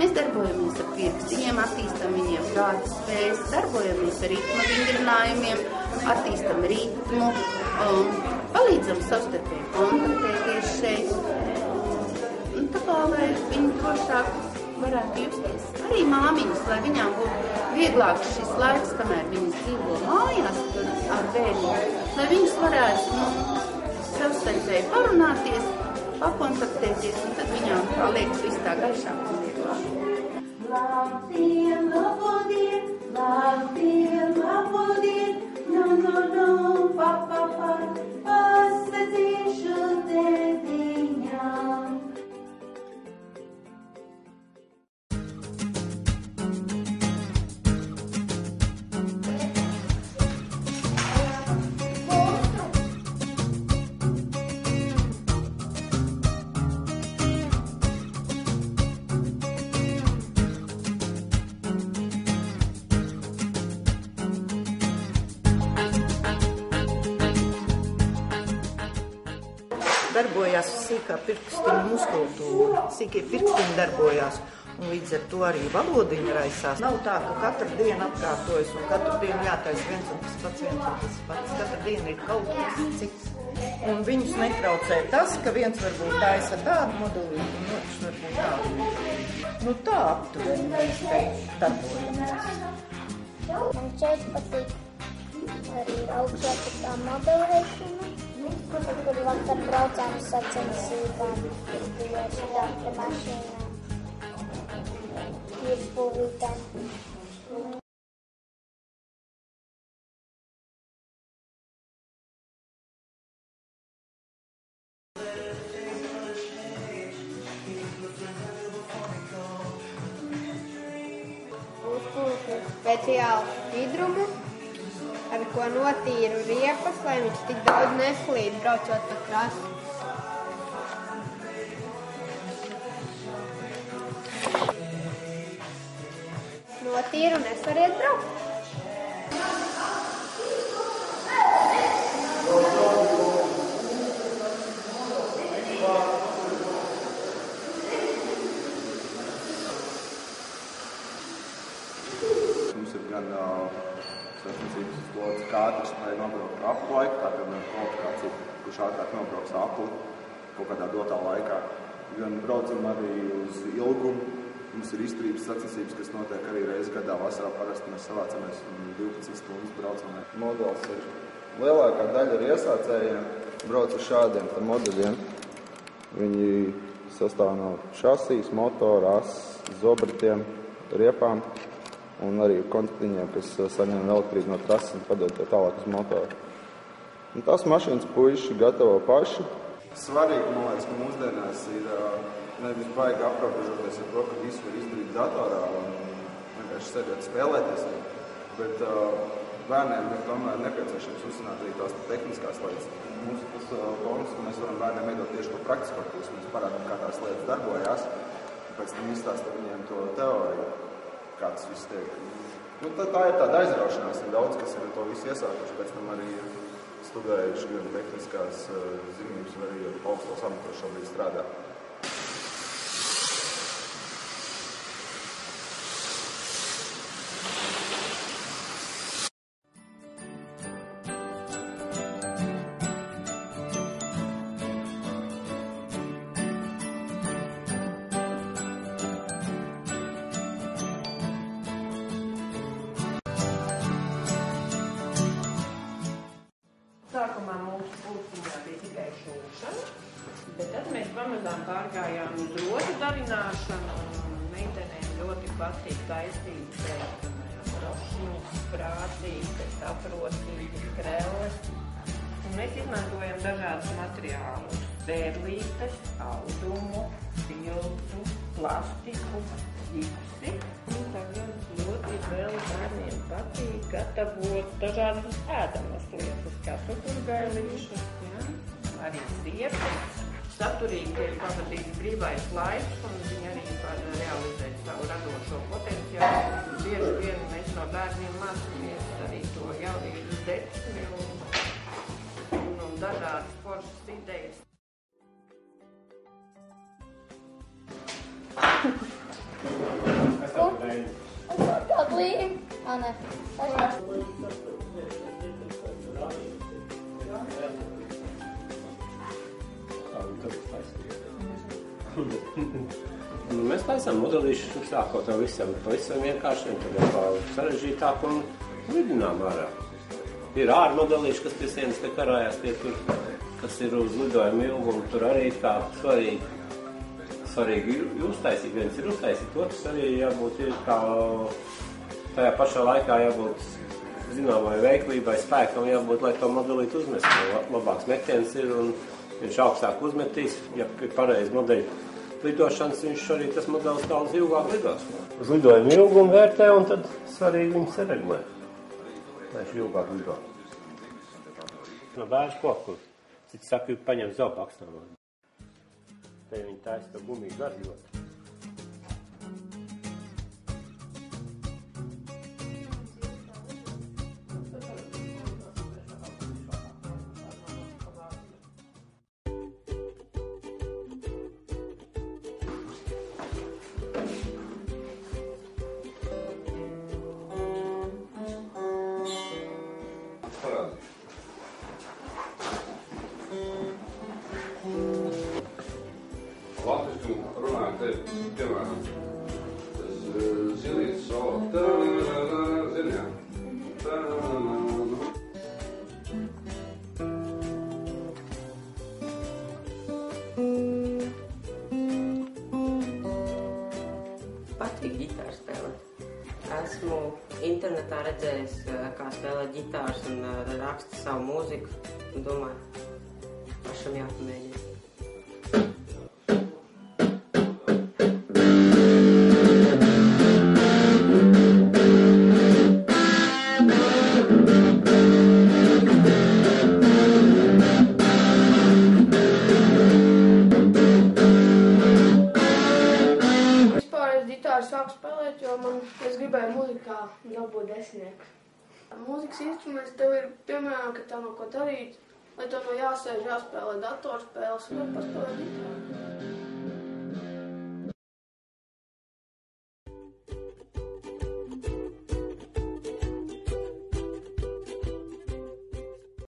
Mēs darbojamies ar pirkstiņiem, attīstam viņiem prāta spējas, darbojamies ar ritma vingrinājumiem, attīstam ritmu, palīdzam savstarpēji kontaktēties šeit. Tā kā, lai viņi drošāk varētu justies. Arī māmiņas, lai viņām būtu vieglāks šis laiks, kamēr viņas dzīvo mājās ar bērniem, lai viņas varētu savstarpēji parunāties, pakontaktēties, un tad viņām tā liekas viss tā gaišāk un vieglāk. Labdien, labdien, labdien, labdien, no, pa, pasvetīšu teviņām. Darbojās sīkā pirkstiņu muskultūra, sīkie pirkstiņi darbojās, un līdz ar to arī valodiņa raisās. Nav tā, ka katru dienu atkārtojas, un katru dienu jātais viens un tas pats. Katru dienu ir kaut kas cits. Un viņus netraucē tas, ka viens varbūt taisa tādu modulīti, un otrs varbūt tādu. Tā aptuveni mēs te darbojamies. Man šeit patīk arī augšā par tā modelēšanu. Kur vakar braucām sacensībām, bija šitām te mašīnām, izbūvītām. Uzpūtu speciālu hidrumu, ar ko notīru riepas, lai viņš tik daudz neslīd, braucot pa krastu. Notīru un es variet braukt. Mums ir gan sacensības skolots katrs, lai nobrauktu apli laiku, tātad kvalifikācija, kurš ātrāk nobrauks apli kaut kādā dotā laikā. Gan braucam arī uz ilgumu. Mums ir izturības sacensības, kas notiek arī reizi gadā vasarā. Parasti mēs savācamies un 12 stundas braucam. Modelis ir lielākā daļa ar iesācējiem brauc ar šādiem modeļiem. Viņi sastāv no šasijas, motora, zobratiem, riepām un arī kontaktiņiem, kas saņem elektrību no trases un padod to tālāk uz motoru. Un tās mašīnas puiši gatavo paši. Svarīgi, man liekas, ka mūsdienās ir nevis baigi aprobežoties ar to, ka visu var izdarīt datorā un vienkārši sēdēt spēlēties. Bet bērniem ir tomēr nepieciešams uzzināt arī tās tehniskās lietas. Mums ir tas bonus, ka mēs varam bērniem iedot tieši to praktisko pusi. Mēs parādām, kā tās lietas darbojās, un pēc tam izstāstam viņiem to teoriju, kā tas viss tiek. Tā ir tāda aizraušanās, un daudz, kas ir to visu iesākuši, pēc tam arī studējuši gan tehniskās zinības, vai arī augstos amatos šobrīd strādā. Sākumā mūsu pulciņā bija tikai šūšana, bet tad mēs pamazām pārgājām uz rotu darināšanu, un meitenēm ļoti patīk taisīt rošņus, prātītes, aprotītes, krelles. Un mēs izmantojam dažādus materiālus, bērlītes, audumu, siltu, plastiku, gipsi. Un tagad ļoti vēl bērniem patīk gatavot dažādas ēdamas lietas, kā cukurgailīšas, ja? Arī riepas. Saturīgi ir pavadīts brīvais laiks, un viņi arī var realizēt savu radošo potenciālu. Bieži vien mēs no bērniem mācāmies arī to jaunības deksmi un dažādas foršas idejas. Tādu līniju? Nē. Mēs taisām modelīšu sākot no visam vienkāršiem, tad jau sarežģītāk un lidinām ārā. Ir ārmodelīši, kas pie sienas te karājās, tie tur, kas ir uz lidojumu ilgumu, tur arī kā svarīgi uztaisīt. Viens ir uztaisīt, otrs arī jābūt ir kā tajā pašā laikā jābūt zināmai veiklībai, spēkam jābūt, lai to modelīt uzmest. Labāks metiens ir un viņš augstāk uzmetīs, ja ir pareizi modeļu lidošanas, viņš arī tas modelis daudz ilgāk lidos. Uz lidojumu ilgumu vērtē un tad svarīgi viņus sareglē, lai viņš ilgāk lido. No bērnu koku, cits saka, paņem zobakstām. Te viņi taisa to gumiju garjot. Latviski runājot te, piemēram, tas zilīts solo, zini, jā? Patīk ģitāru spēlēt. Esmu internetā redzējis, kā spēlē ģitāras un raksta savu mūziku. Un domāju, pašam jāpamēģina. Sāku spēlēt, jo es gribēju mūzikā dabūt desmitnieku. Mūzikas instruments tev ir, piemēram, ka tev nav ko darīt, lai tev nav jāsēž, jāspēlē datorspēles, var paspēlēt ģitāru.